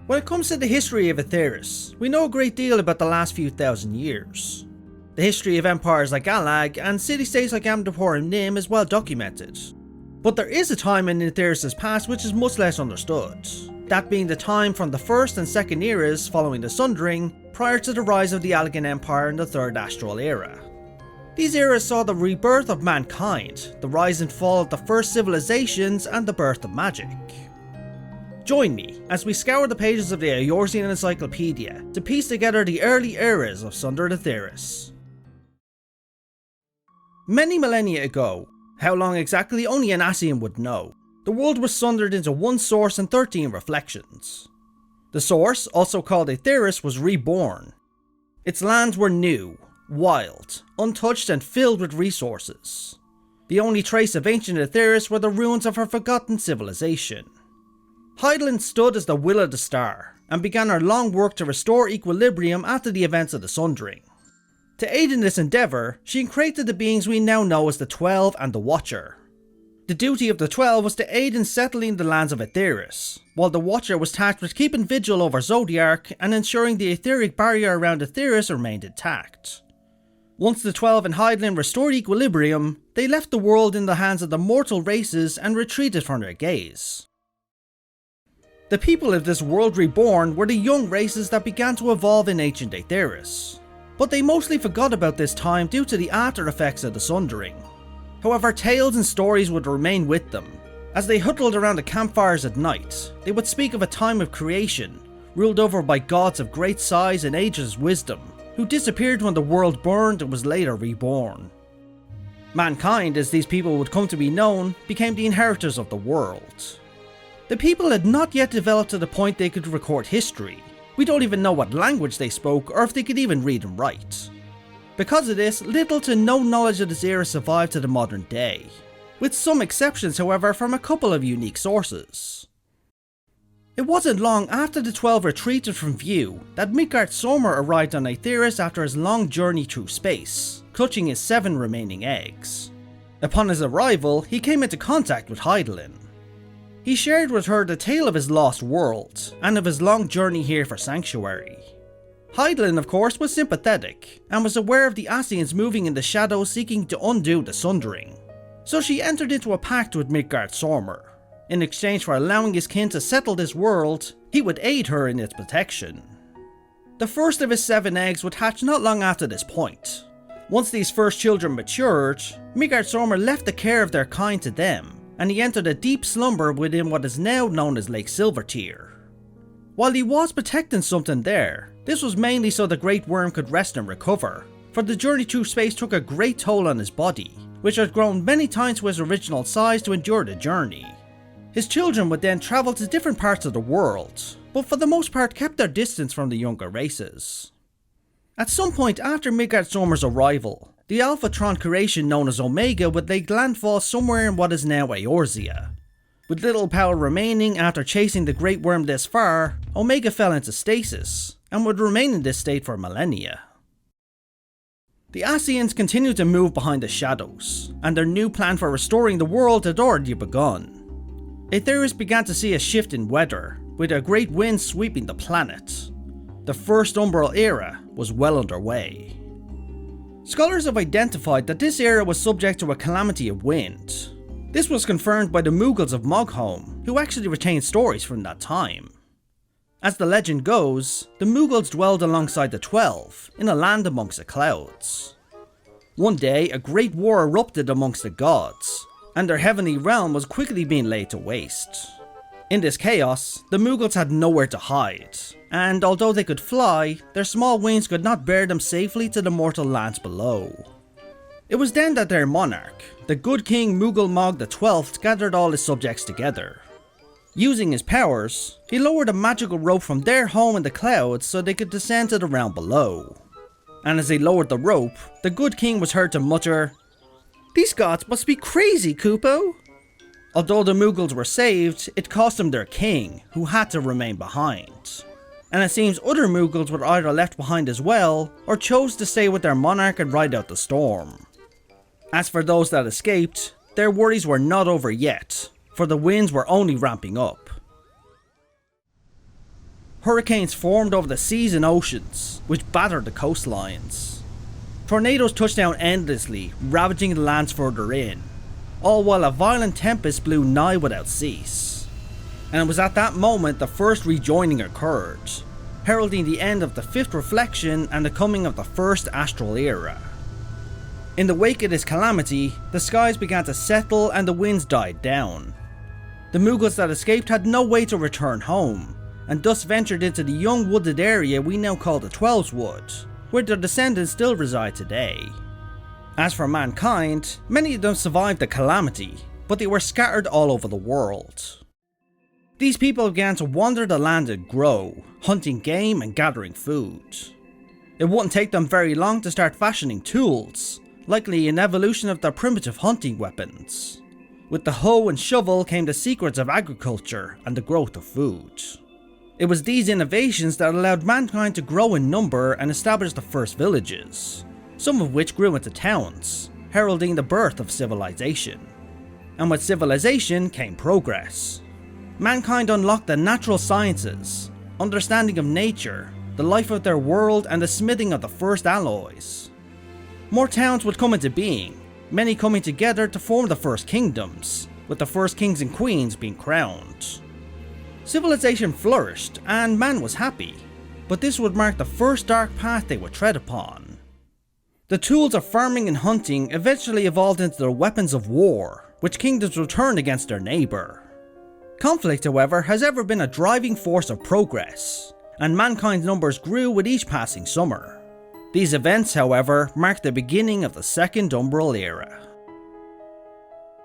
When it comes to the history of Etheirys, we know a great deal about the last few thousand years. The history of empires like Alag and city-states like Amdapor and Nim is well documented. But there is a time in Etheirys' past which is much less understood, that being the time from the First and Second Eras following the Sundering, prior to the rise of the Allagan Empire in the Third Astral Era. These eras saw the rebirth of mankind, the rise and fall of the first civilizations, and the birth of magic. Join me as we scour the pages of the Eorzean Encyclopedia to piece together the early eras of Sundered Etheirys. Many millennia ago, how long exactly only an Ascian would know, the world was sundered into one source and 13 reflections. The source, also called Etheirys, was reborn. Its lands were new, wild, untouched and filled with resources. The only trace of ancient Etheirys were the ruins of her forgotten civilization. Hydaelyn stood as the will of the star, and began her long work to restore equilibrium after the events of the Sundering. To aid in this endeavour, she created the beings we now know as the 12 and the Watcher. The duty of the 12 was to aid in settling the lands of Etheirys, while the Watcher was tasked with keeping vigil over Zodiark and ensuring the etheric barrier around Etheirys remained intact. Once the 12 and Hydaelyn restored equilibrium, they left the world in the hands of the mortal races and retreated from their gaze. The people of this world reborn were the young races that began to evolve in ancient Etheirys, but they mostly forgot about this time due to the after effects of the Sundering. However, tales and stories would remain with them. As they huddled around the campfires at night, they would speak of a time of creation, ruled over by gods of great size and ageless wisdom, who disappeared when the world burned and was later reborn. Mankind, as these people would come to be known, became the inheritors of the world. The people had not yet developed to the point they could record history. We don't even know what language they spoke or if they could even read and write. Because of this, little to no knowledge of this era survived to the modern day, with some exceptions however from a couple of unique sources. It wasn't long after the 12 retreated from view that Midgardsormr arrived on Etheirys after his long journey through space, clutching his 7 remaining eggs. Upon his arrival, he came into contact with Hydaelyn. He shared with her the tale of his lost world, and of his long journey here for sanctuary. Hydaelyn, of course, was sympathetic, and was aware of the Ascians moving in the shadows seeking to undo the Sundering. So she entered into a pact with Midgardsormr. In exchange for allowing his kin to settle this world, he would aid her in its protection. The first of his 7 eggs would hatch not long after this point. Once these first children matured, Midgardsormr left the care of their kind to them, and he entered a deep slumber within what is now known as Lake Silvertear. While he was protecting something there, this was mainly so the Great Wyrm could rest and recover, for the journey through space took a great toll on his body, which had grown many times to his original size to endure the journey. His children would then travel to different parts of the world, but for the most part kept their distance from the younger races. At some point after Midgardsormr's arrival, the Alphatron creation known as Omega would lay landfall somewhere in what is now Eorzea. With little power remaining after chasing the Great Wyrm this far, Omega fell into stasis, and would remain in this state for millennia. The Ascians continued to move behind the shadows, and their new plan for restoring the world had already begun. Etheirys began to see a shift in weather, with a great wind sweeping the planet. The First Umbral Era was well underway. Scholars have identified that this era was subject to a calamity of wind. This was confirmed by the Moogles of Mogholm, who actually retained stories from that time. As the legend goes, the Moogles dwelled alongside the 12, in a land amongst the clouds. One day, a great war erupted amongst the gods, and their heavenly realm was quickly being laid to waste. In this chaos, the Moogles had nowhere to hide, and although they could fly, their small wings could not bear them safely to the mortal lands below. It was then that their monarch, the good King Moogle Mog XII, gathered all his subjects together. Using his powers, he lowered a magical rope from their home in the clouds so they could descend to the realm below. And as they lowered the rope, the good king was heard to mutter, "These gods must be crazy, Kupo!" Although the Moogles were saved, it cost them their king, who had to remain behind. And it seems other Moogles were either left behind as well, or chose to stay with their monarch and ride out the storm. As for those that escaped, their worries were not over yet, for the winds were only ramping up. hurricanes formed over the seas and oceans, which battered the coastlines. Tornadoes touched down endlessly, ravaging the lands further in, all while a violent tempest blew nigh without cease. And it was at that moment the first rejoining occurred, heralding the end of the fifth reflection and the coming of the First Astral Era. In the wake of this calamity, the skies began to settle and the winds died down. The Mughals that escaped had no way to return home, and thus ventured into the young wooded area we now call the Twelves Wood, where their descendants still reside today. As for mankind, many of them survived the calamity, but they were scattered all over the world. These people began to wander the land and grow, hunting game and gathering food. It wouldn't take them very long to start fashioning tools, likely an evolution of their primitive hunting weapons. With the hoe and shovel came the secrets of agriculture and the growth of food. It was these innovations that allowed mankind to grow in number and establish the first villages, some of which grew into towns, heralding the birth of civilization. And with civilization came progress. Mankind unlocked the natural sciences, understanding of nature, the life of their world, and the smithing of the first alloys. More towns would come into being, many coming together to form the first kingdoms, with the first kings and queens being crowned. Civilization flourished and man was happy, but this would mark the first dark path they would tread upon. The tools of farming and hunting eventually evolved into the weapons of war, which kingdoms would turn against their neighbour. Conflict, however, has ever been a driving force of progress, and mankind's numbers grew with each passing summer. These events, however, marked the beginning of the Second Umbral Era.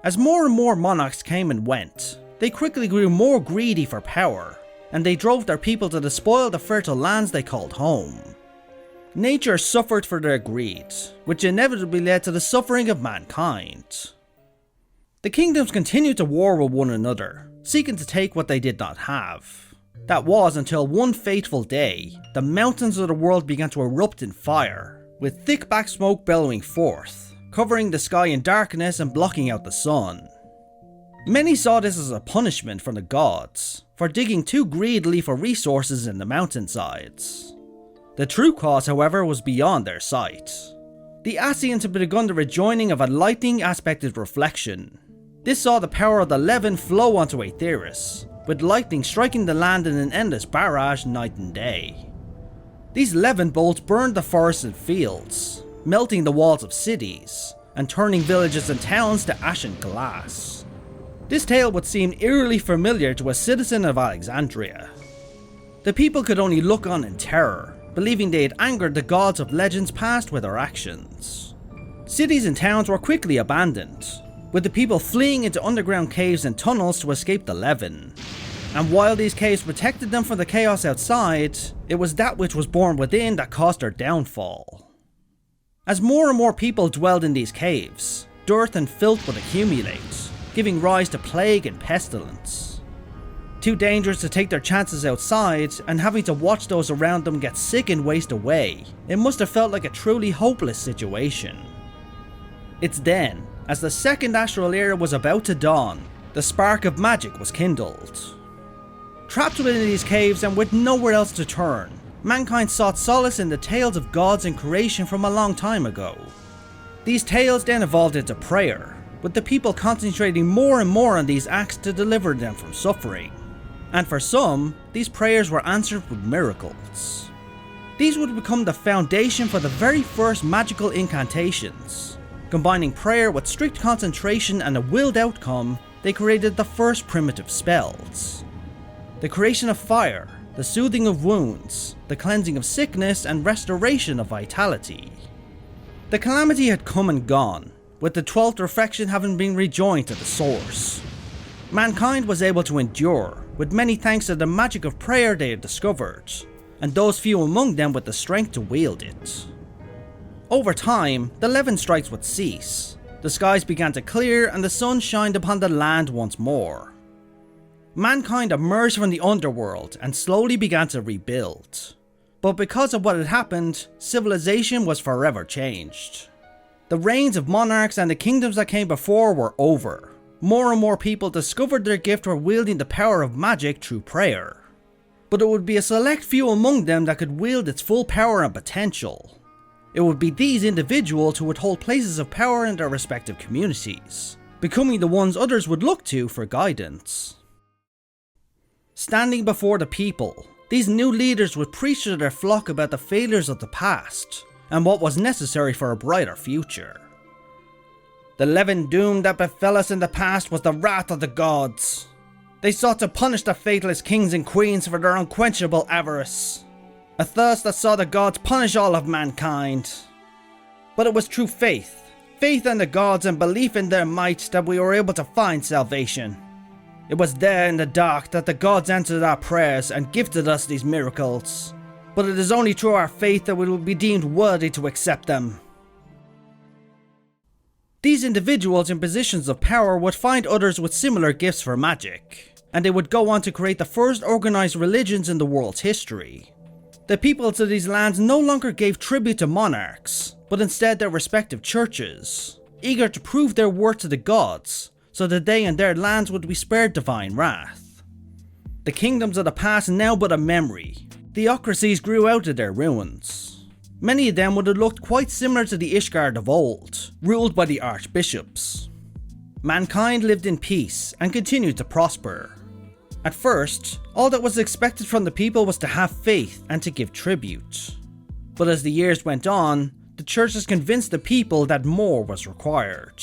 As more and more monarchs came and went, they quickly grew more greedy for power, and they drove their people to despoil the fertile lands they called home. Nature suffered for their greed, which inevitably led to the suffering of mankind. The kingdoms continued to war with one another, seeking to take what they did not have. That was until one fateful day, the mountains of the world began to erupt in fire, with thick black smoke bellowing forth, covering the sky in darkness and blocking out the sun. Many saw this as a punishment from the gods, for digging too greedily for resources in the mountainsides. The true cause, however, was beyond their sight. The Ascians had begun the rejoining of a lightning aspected reflection. This saw the power of the Levin flow onto Etheirys, with lightning striking the land in an endless barrage night and day. These Levin bolts burned the forests and fields, melting the walls of cities, and turning villages and towns to ashen glass. This tale would seem eerily familiar to a citizen of Alexandria. The people could only look on in terror, believing they had angered the gods of legends past with their actions. Cities and towns were quickly abandoned, with the people fleeing into underground caves and tunnels to escape the Levin. And while these caves protected them from the chaos outside, it was that which was born within that caused their downfall. As more and more people dwelled in these caves, dirt and filth would accumulate, giving rise to plague and pestilence. Too dangerous to take their chances outside, and having to watch those around them get sick and waste away, it must have felt like a truly hopeless situation. It's then, as the Second Astral Era was about to dawn, the spark of magic was kindled. Trapped within these caves and with nowhere else to turn, mankind sought solace in the tales of gods and creation from a long time ago. These tales then evolved into prayer, with the people concentrating more and more on these acts to deliver them from suffering. And for some, these prayers were answered with miracles. These would become the foundation for the very first magical incantations. Combining prayer with strict concentration and a willed outcome, they created the first primitive spells. The creation of fire, the soothing of wounds, the cleansing of sickness, and restoration of vitality. The calamity had come and gone, with the 12th reflection having been rejoined to the source. Mankind was able to endure, with many thanks to the magic of prayer they had discovered, and those few among them with the strength to wield it. Over time, the Levin strikes would cease, the skies began to clear and the sun shined upon the land once more. Mankind emerged from the underworld and slowly began to rebuild. But because of what had happened, civilization was forever changed. The reigns of monarchs and the kingdoms that came before were over. More and more people discovered their gift for wielding the power of magic through prayer. but it would be a select few among them that could wield its full power and potential. It would be these individuals who would hold places of power in their respective communities, becoming the ones others would look to for guidance. Standing before the people, these new leaders would preach to their flock about the failures of the past and what was necessary for a brighter future. The leaven doom that befell us in the past was the wrath of the gods. They sought to punish the faithless kings and queens for their unquenchable avarice, a thirst that saw the gods punish all of mankind. But it was through faith in the gods and belief in their might that we were able to find salvation. It was there in the dark that the gods answered our prayers and gifted us these miracles. But it is only through our faith that we will be deemed worthy to accept them. These individuals in positions of power would find others with similar gifts for magic, and they would go on to create the first organized religions in the world's history. The peoples of these lands no longer gave tribute to monarchs, but instead their respective churches, eager to prove their worth to the gods, so that they and their lands would be spared divine wrath. The kingdoms of the past now but a memory. Theocracies grew out of their ruins. Many of them would have looked quite similar to the Ishgard of old, ruled by the archbishops. Mankind lived in peace and continued to prosper. At first, all that was expected from the people was to have faith and to give tribute. But as the years went on, the churches convinced the people that more was required.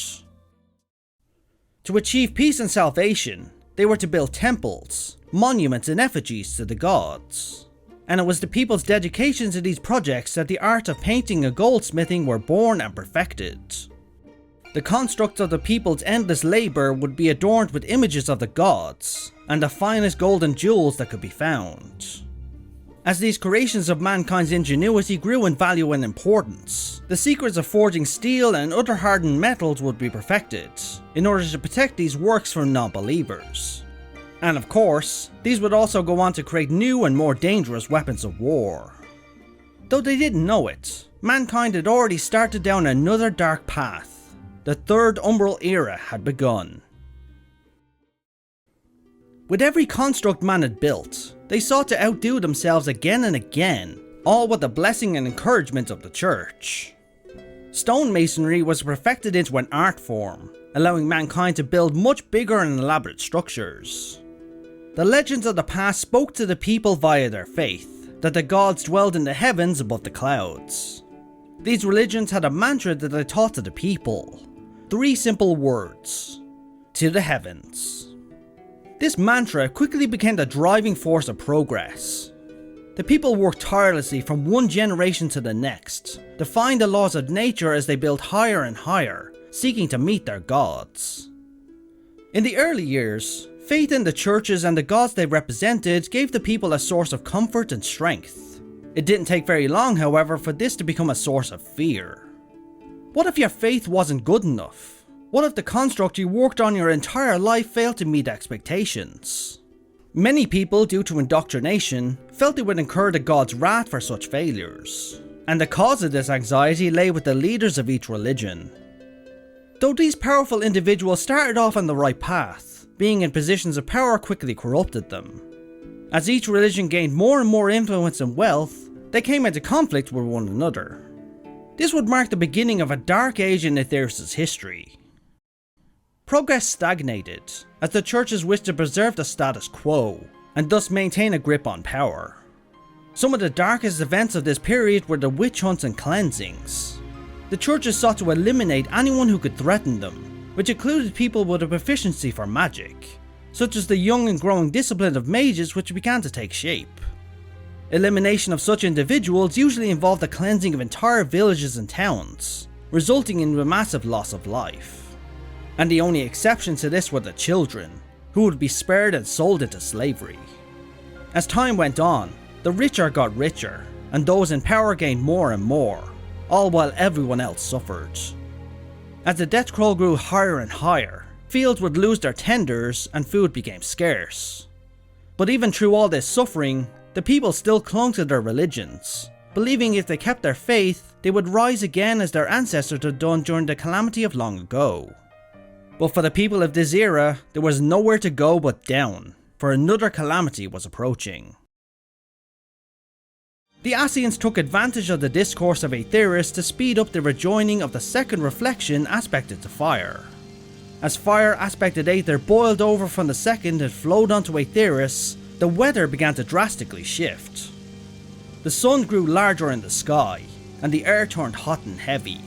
To achieve peace and salvation, they were to build temples, monuments and effigies to the gods. And it was the people's dedication to these projects that the art of painting and goldsmithing were born and perfected. The construct of the people's endless labour would be adorned with images of the gods, and the finest gold and jewels that could be found. As these creations of mankind's ingenuity grew in value and importance, the secrets of forging steel and other hardened metals would be perfected, in order to protect these works from non-believers. And of course, these would also go on to create new and more dangerous weapons of war. Though they didn't know it, mankind had already started down another dark path. The Third Umbral Era had begun. With every construct man had built, they sought to outdo themselves again and again, all with the blessing and encouragement of the church. Stonemasonry was perfected into an art form, allowing mankind to build much bigger and elaborate structures. The legends of the past spoke to the people via their faith, that the gods dwelled in the heavens above the clouds. These religions had a mantra that they taught to the people. 3 simple words: to the heavens. This mantra quickly became the driving force of progress. The people worked tirelessly from one generation to the next, defying the laws of nature as they built higher and higher, seeking to meet their gods. In the early years, faith in the churches and the gods they represented gave the people a source of comfort and strength. It didn't take very long, however, for this to become a source of fear. What if your faith wasn't good enough? What if the construct you worked on your entire life failed to meet expectations? Many people, due to indoctrination, felt they would incur the god's wrath for such failures, and the cause of this anxiety lay with the leaders of each religion. Though these powerful individuals started off on the right path, being in positions of power quickly corrupted them. As each religion gained more and more influence and wealth, they came into conflict with one another. This would mark the beginning of a dark age in Etheirys' history. Progress stagnated, as the churches wished to preserve the status quo, and thus maintain a grip on power. Some of the darkest events of this period were the witch hunts and cleansings. The churches sought to eliminate anyone who could threaten them, which included people with a proficiency for magic, such as the young and growing discipline of mages which began to take shape. Elimination of such individuals usually involved the cleansing of entire villages and towns, resulting in a massive loss of life. And the only exception to this were the children, who would be spared and sold into slavery. As time went on, the richer got richer, and those in power gained more and more, all while everyone else suffered. As the death scroll grew higher and higher, fields would lose their tenders and food became scarce. But even through all this suffering, the people still clung to their religions, believing if they kept their faith, they would rise again as their ancestors had done during the calamity of long ago. But for the people of this era, there was nowhere to go but down, for another calamity was approaching. The Ascians took advantage of the discourse of Etheirys to speed up the rejoining of the second reflection aspected to fire. As fire aspected Aether boiled over from the second and flowed onto Etheirys, the weather began to drastically shift. The sun grew larger in the sky, and the air turned hot and heavy.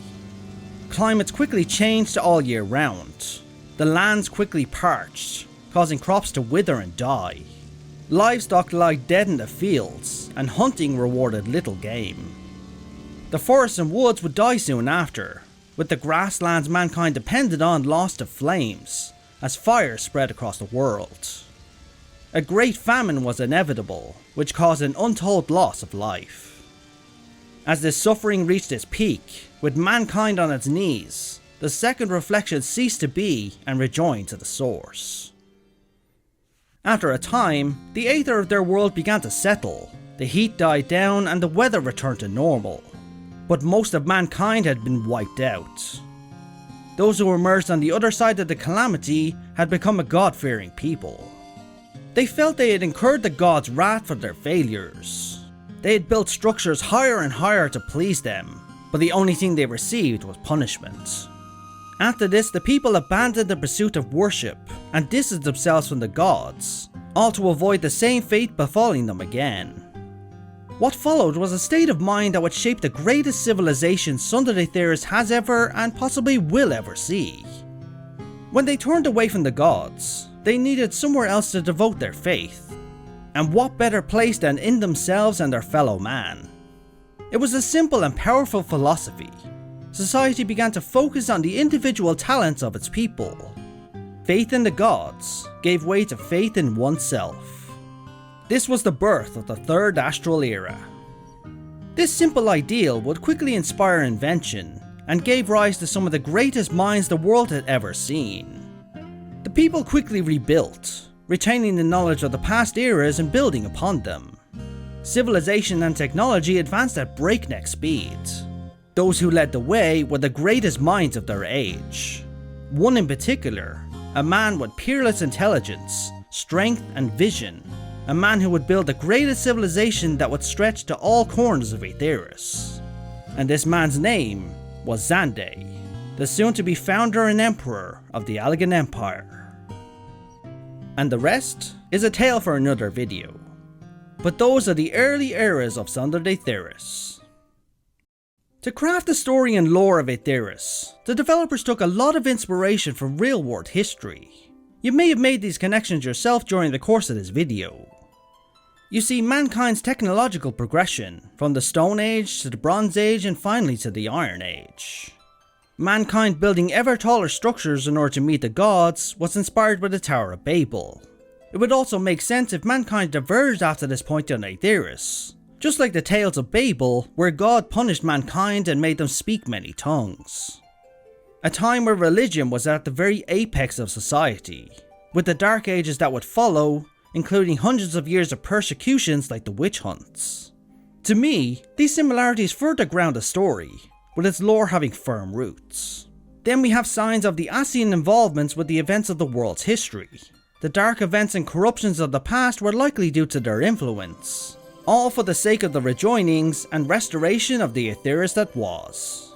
Climates quickly changed to all year round. The lands quickly parched, causing crops to wither and die. Livestock lay dead in the fields, and hunting rewarded little game. The forests and woods would die soon after, with the grasslands mankind depended on lost to flames, as fire spread across the world. A great famine was inevitable, which caused an untold loss of life. As this suffering reached its peak, with mankind on its knees, the second reflection ceased to be and rejoined to the source. After a time, the aether of their world began to settle, the heat died down and the weather returned to normal. But most of mankind had been wiped out. Those who emerged on the other side of the calamity had become a god-fearing people. They felt they had incurred the gods' wrath for their failures. They had built structures higher and higher to please them, but the only thing they received was punishment. After this, the people abandoned the pursuit of worship and distanced themselves from the gods, all to avoid the same fate befalling them again. What followed was a state of mind that would shape the greatest civilization Sundered Etheirys has ever and possibly will ever see. When they turned away from the gods, they needed somewhere else to devote their faith. And what better place than in themselves and their fellow man? It was a simple and powerful philosophy. Society began to focus on the individual talents of its people. Faith in the gods gave way to faith in oneself. This was the birth of the Third Astral Era. This simple ideal would quickly inspire invention and gave rise to some of the greatest minds the world had ever seen. The people quickly rebuilt, retaining the knowledge of the past eras and building upon them. Civilization and technology advanced at breakneck speed. Those who led the way were the greatest minds of their age. One in particular, a man with peerless intelligence, strength and vision. A man who would build the greatest civilization that would stretch to all corners of Etheirys. And this man's name was Xande, the soon-to-be founder and emperor of the Allegan Empire. And the rest is a tale for another video. But those are the early eras of Sundered Etheirys. To craft the story and lore of Etheirys, the developers took a lot of inspiration from real-world history. You may have made these connections yourself during the course of this video. You see mankind's technological progression, from the Stone Age to the Bronze Age and finally to the Iron Age. Mankind building ever taller structures in order to meet the gods was inspired by the Tower of Babel. It would also make sense if mankind diverged after this point on Etheirys, just like the Tales of Babel, where God punished mankind and made them speak many tongues. A time where religion was at the very apex of society, with the Dark Ages that would follow, including hundreds of years of persecutions like the witch hunts. To me, these similarities further ground the story, with its lore having firm roots. Then we have signs of the Ascian involvements with the events of the world's history. The dark events and corruptions of the past were likely due to their influence, all for the sake of the rejoinings and restoration of the Etheirys that was.